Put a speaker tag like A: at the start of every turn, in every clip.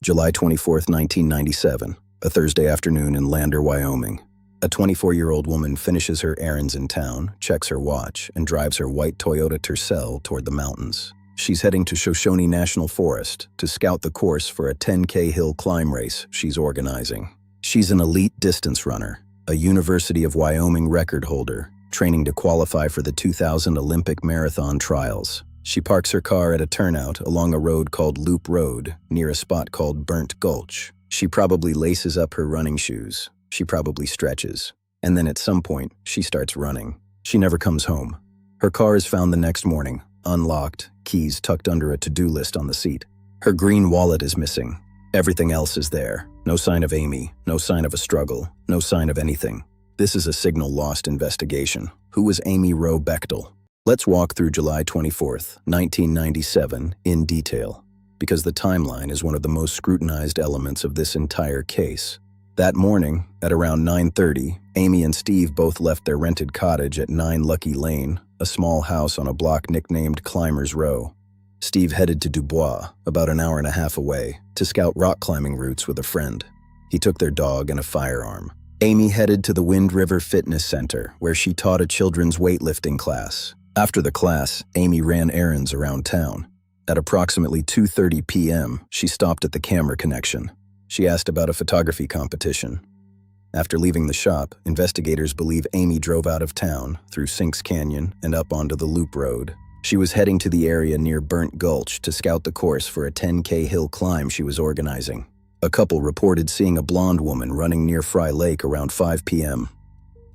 A: July 24, 1997, a Thursday afternoon in Lander, Wyoming. A 24-year-old woman finishes her errands in town, checks her watch, and drives her white Toyota Tercel toward the mountains. She's heading to Shoshone National Forest to scout the course for a 10K hill climb race she's organizing. She's an elite distance runner, a University of Wyoming record holder, training to qualify for the 2000 Olympic Marathon trials. She parks her car at a turnout along a road called Loop Road, near a spot called Burnt Gulch. She probably laces up her running shoes. She probably stretches. And then at some point, she starts running. She never comes home. Her car is found the next morning, unlocked, keys tucked under a to-do list on the seat. Her green wallet is missing. Everything else is there. No sign of Amy, no sign of a struggle, no sign of anything. This is a signal lost investigation. Who was Amy Wroe Bechtel? Let's walk through July 24th, 1997 in detail, because the timeline is one of the most scrutinized elements of this entire case. That morning, at around 9:30, Amy and Steve both left their rented cottage at 9 Lucky Lane, a small house on a block nicknamed Climbers Row. Steve headed to Dubois, about an hour and a half away, to scout rock climbing routes with a friend. He took their dog and a firearm. Amy headed to the Wind River Fitness Center, where she taught a children's weightlifting class. After the class, Amy ran errands around town. At approximately 2:30 p.m., she stopped at the camera connection. She asked about a photography competition. After leaving the shop, investigators believe Amy drove out of town, through Sinks Canyon and up onto the Loop Road. She was heading to the area near Burnt Gulch to scout the course for a 10K hill climb she was organizing. A couple reported seeing a blonde woman running near Fry Lake around 5 p.m.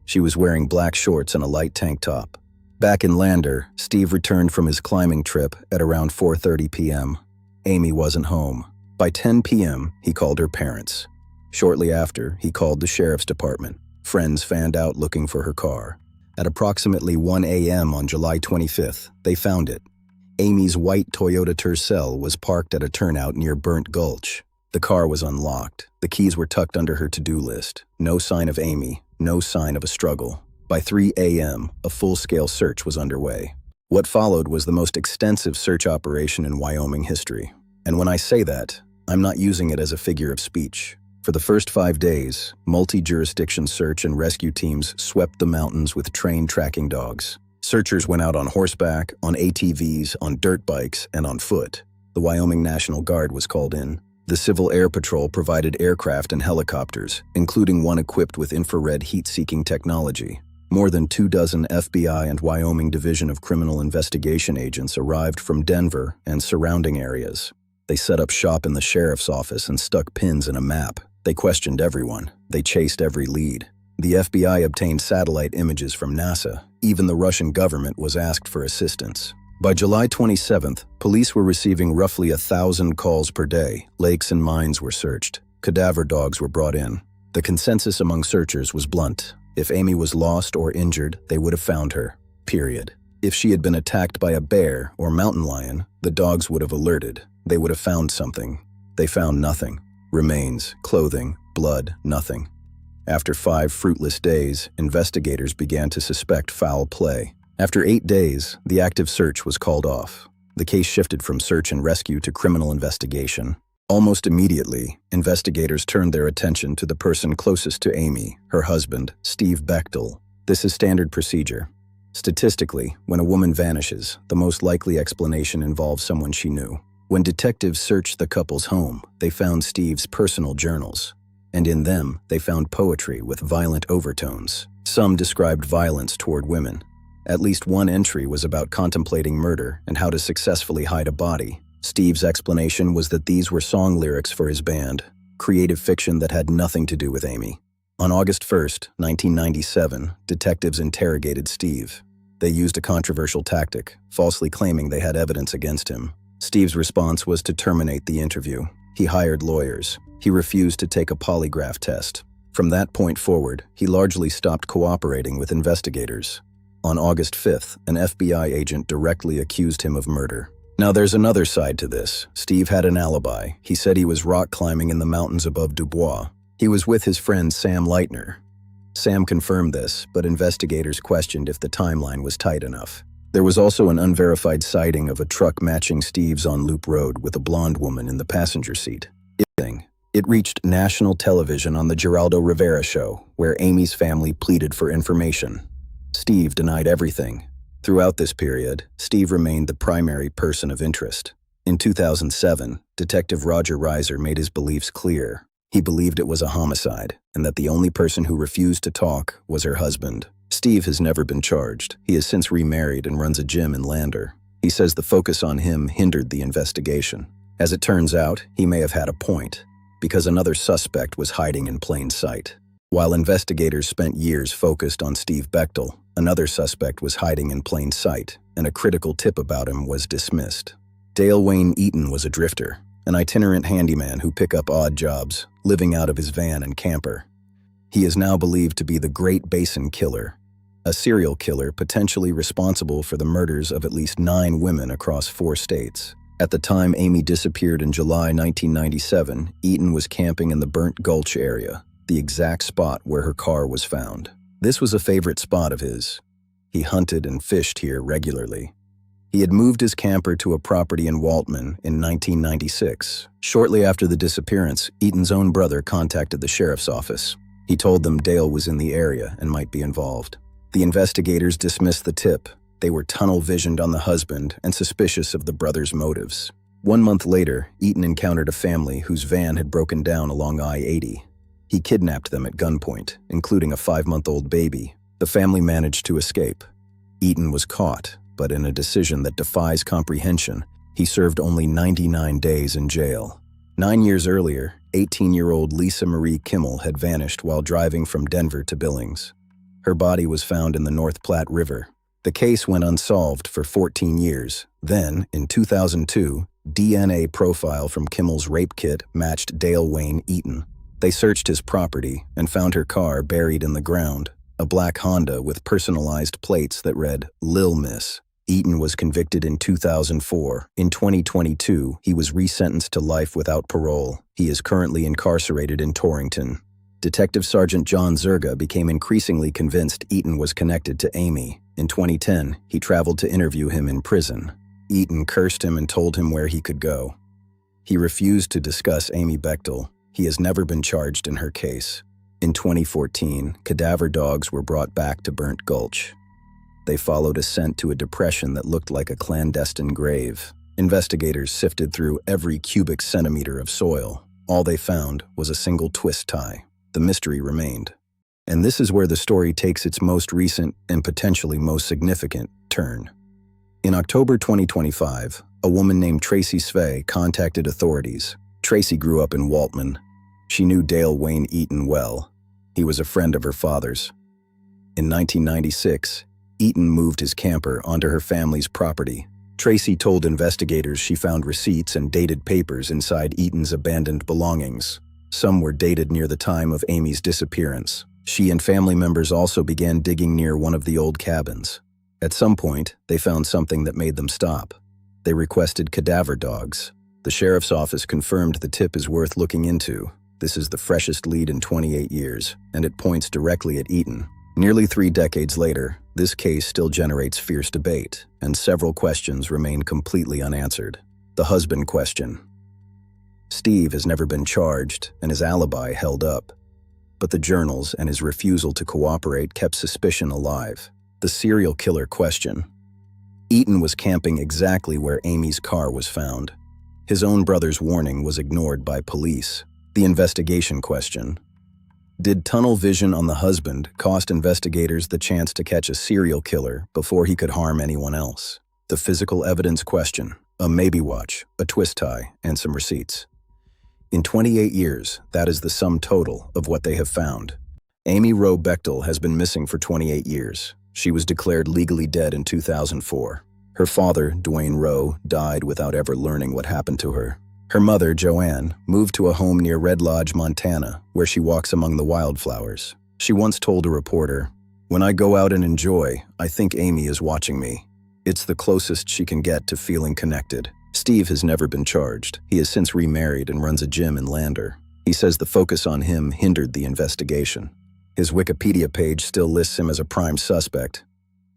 A: She was wearing black shorts and a light tank top. Back in Lander, Steve returned from his climbing trip at around 4:30 p.m. Amy wasn't home. By 10 p.m., he called her parents. Shortly after, he called the sheriff's department. Friends fanned out looking for her car. At approximately 1 a.m. on July 25th, they found it. Amy's white Toyota Tercel was parked at a turnout near Burnt Gulch. The car was unlocked. The keys were tucked under her to-do list. No sign of Amy, no sign of a struggle. By 3 a.m., a full-scale search was underway. What followed was the most extensive search operation in Wyoming history. And when I say that, I'm not using it as a figure of speech. For the first 5 days, multi-jurisdiction search and rescue teams swept the mountains with trained tracking dogs. Searchers went out on horseback, on ATVs, on dirt bikes, and on foot. The Wyoming National Guard was called in. The Civil Air Patrol provided aircraft and helicopters, including one equipped with infrared heat-seeking technology. More than 24 FBI and Wyoming Division of Criminal Investigation agents arrived from Denver and surrounding areas. They set up shop in the sheriff's office and stuck pins in a map. They questioned everyone. They chased every lead. The FBI obtained satellite images from NASA. Even the Russian government was asked for assistance. By July 27th, police were receiving roughly 1,000 calls per day. Lakes and mines were searched. Cadaver dogs were brought in. The consensus among searchers was blunt. If Amy was lost or injured, they would have found her. Period. If she had been attacked by a bear or mountain lion, the dogs would have alerted. They would have found something. They found nothing. Remains, clothing, blood, nothing. After 5 fruitless days, investigators began to suspect foul play. After 8 days, the active search was called off. The case shifted from search and rescue to criminal investigation. Almost immediately, investigators turned their attention to the person closest to Amy, her husband, Steve Bechtel. This is standard procedure. Statistically, when a woman vanishes, the most likely explanation involves someone she knew. When detectives searched the couple's home, they found Steve's personal journals. And in them, they found poetry with violent overtones. Some described violence toward women. At least one entry was about contemplating murder and how to successfully hide a body. Steve's explanation was that these were song lyrics for his band, creative fiction that had nothing to do with Amy. On August 1st, 1997, detectives interrogated Steve. They used a controversial tactic, falsely claiming they had evidence against him. Steve's response was to terminate the interview. He hired lawyers. He refused to take a polygraph test. From that point forward, he largely stopped cooperating with investigators. On August 5th, an FBI agent directly accused him of murder. Now there's another side to this. Steve had an alibi. He said he was rock climbing in the mountains above Dubois. He was with his friend Sam Leitner. Sam confirmed this, but investigators questioned if the timeline was tight enough. There was also an unverified sighting of a truck matching Steve's on Loop Road with a blonde woman in the passenger seat. It reached national television on the Geraldo Rivera Show, where Amy's family pleaded for information. Steve denied everything. Throughout this period, Steve remained the primary person of interest. In 2007, Detective Roger Reiser made his beliefs clear. He believed it was a homicide, and that the only person who refused to talk was her husband. Steve has never been charged. He has since remarried and runs a gym in Lander. He says the focus on him hindered the investigation. As it turns out, he may have had a point, because another suspect was hiding in plain sight. While investigators spent years focused on Steve Bechtel, another suspect was hiding in plain sight, and a critical tip about him was dismissed. Dale Wayne Eaton was a drifter, an itinerant handyman who picked up odd jobs, living out of his van and camper. He is now believed to be the Great Basin Killer, a serial killer potentially responsible for the murders of at least 9 women across 4 states. At the time Amy disappeared in July 1997, Eaton was camping in the Burnt Gulch area, the exact spot where her car was found. This was a favorite spot of his. He hunted and fished here regularly. He had moved his camper to a property in Waltman in 1996. Shortly after the disappearance, Eaton's own brother contacted the sheriff's office. He told them Dale was in the area and might be involved. The investigators dismissed the tip. They were tunnel-visioned on the husband and suspicious of the brother's motives. 1 month later, Eaton encountered a family whose van had broken down along I-80. He kidnapped them at gunpoint, including a 5-month-old baby. The family managed to escape. Eaton was caught, but in a decision that defies comprehension, he served only 99 days in jail. 9 years earlier, 18-year-old Lisa Marie Kimmel had vanished while driving from Denver to Billings. Her body was found in the North Platte River. The case went unsolved for 14 years. Then, in 2002, DNA profile from Kimmel's rape kit matched Dale Wayne Eaton. They searched his property and found her car buried in the ground, a black Honda with personalized plates that read, "Lil Miss." Eaton was convicted in 2004. In 2022, he was resentenced to life without parole. He is currently incarcerated in Torrington. Detective Sergeant John Zerga became increasingly convinced Eaton was connected to Amy. In 2010, he traveled to interview him in prison. Eaton cursed him and told him where he could go. He refused to discuss Amy Bechtel. He has never been charged in her case. In 2014, cadaver dogs were brought back to Burnt Gulch. They followed a scent to a depression that looked like a clandestine grave. Investigators sifted through every cubic centimeter of soil. All they found was a single twist tie. The mystery remained. And this is where the story takes its most recent and potentially most significant turn. In October 2025, a woman named Tracy Svay contacted authorities. Tracy grew up in Waltman. She knew Dale Wayne Eaton well. He was a friend of her father's. In 1996, Eaton moved his camper onto her family's property. Tracy told investigators she found receipts and dated papers inside Eaton's abandoned belongings. Some were dated near the time of Amy's disappearance. She and family members also began digging near one of the old cabins. At some point, they found something that made them stop. They requested cadaver dogs. The sheriff's office confirmed the tip is worth looking into. This is the freshest lead in 28 years, and it points directly at Eaton. Nearly 3 decades later, this case still generates fierce debate, and several questions remain completely unanswered. The husband question. Steve has never been charged, and his alibi held up. But the journals and his refusal to cooperate kept suspicion alive. The serial killer question. Eaton was camping exactly where Amy's car was found. His own brother's warning was ignored by police. The investigation question. Did tunnel vision on the husband cost investigators the chance to catch a serial killer before he could harm anyone else? The physical evidence question. A maybe watch, a twist tie, and some receipts. In 28 years, that is the sum total of what they have found. Amy Wroe Bechtel has been missing for 28 years. She was declared legally dead in 2004. Her father, Dwayne Rowe, died without ever learning what happened to her. Her mother, Joanne, moved to a home near Red Lodge, Montana, where she walks among the wildflowers. She once told a reporter, "When I go out and enjoy, I think Amy is watching me. It's the closest she can get to feeling connected." Steve has never been charged. He has since remarried and runs a gym in Lander. He says the focus on him hindered the investigation. His Wikipedia page still lists him as a prime suspect.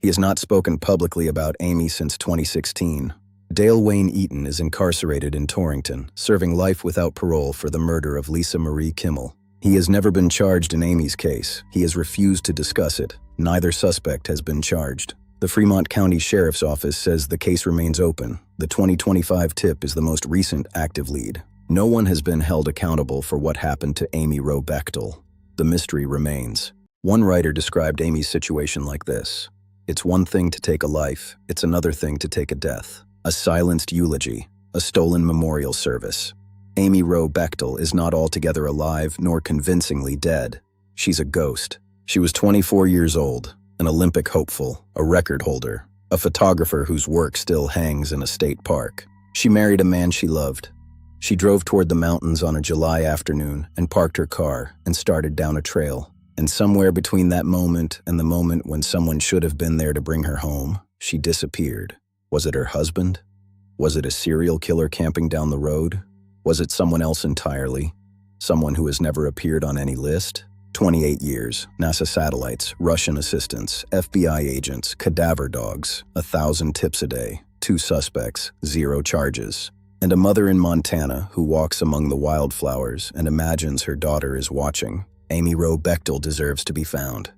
A: He has not spoken publicly about Amy since 2016. Dale Wayne Eaton is incarcerated in Torrington, serving life without parole for the murder of Lisa Marie Kimmel. He has never been charged in Amy's case. He has refused to discuss it. Neither suspect has been charged. The Fremont County Sheriff's Office says the case remains open. The 2025 tip is the most recent active lead. No one has been held accountable for what happened to Amy Wroe Bechtel. The mystery remains. One writer described Amy's situation like this: "It's one thing to take a life, it's another thing to take a death. A silenced eulogy, a stolen memorial service. Amy Wroe Bechtel is not altogether alive nor convincingly dead. She's a ghost. She was 24 years old, an Olympic hopeful, a record holder, a photographer whose work still hangs in a state park. She married a man she loved. She drove toward the mountains on a July afternoon and parked her car and started down a trail. And somewhere between that moment and the moment when someone should have been there to bring her home, she disappeared. Was it her husband? Was it a serial killer camping down the road? Was it someone else entirely? Someone who has never appeared on any list? 28 years, NASA satellites, Russian assistants, FBI agents, cadaver dogs, 1,000 tips a day, 2 suspects, 0 charges, and a mother in Montana who walks among the wildflowers and imagines her daughter is watching. Amy Wroe Bechtel deserves to be found.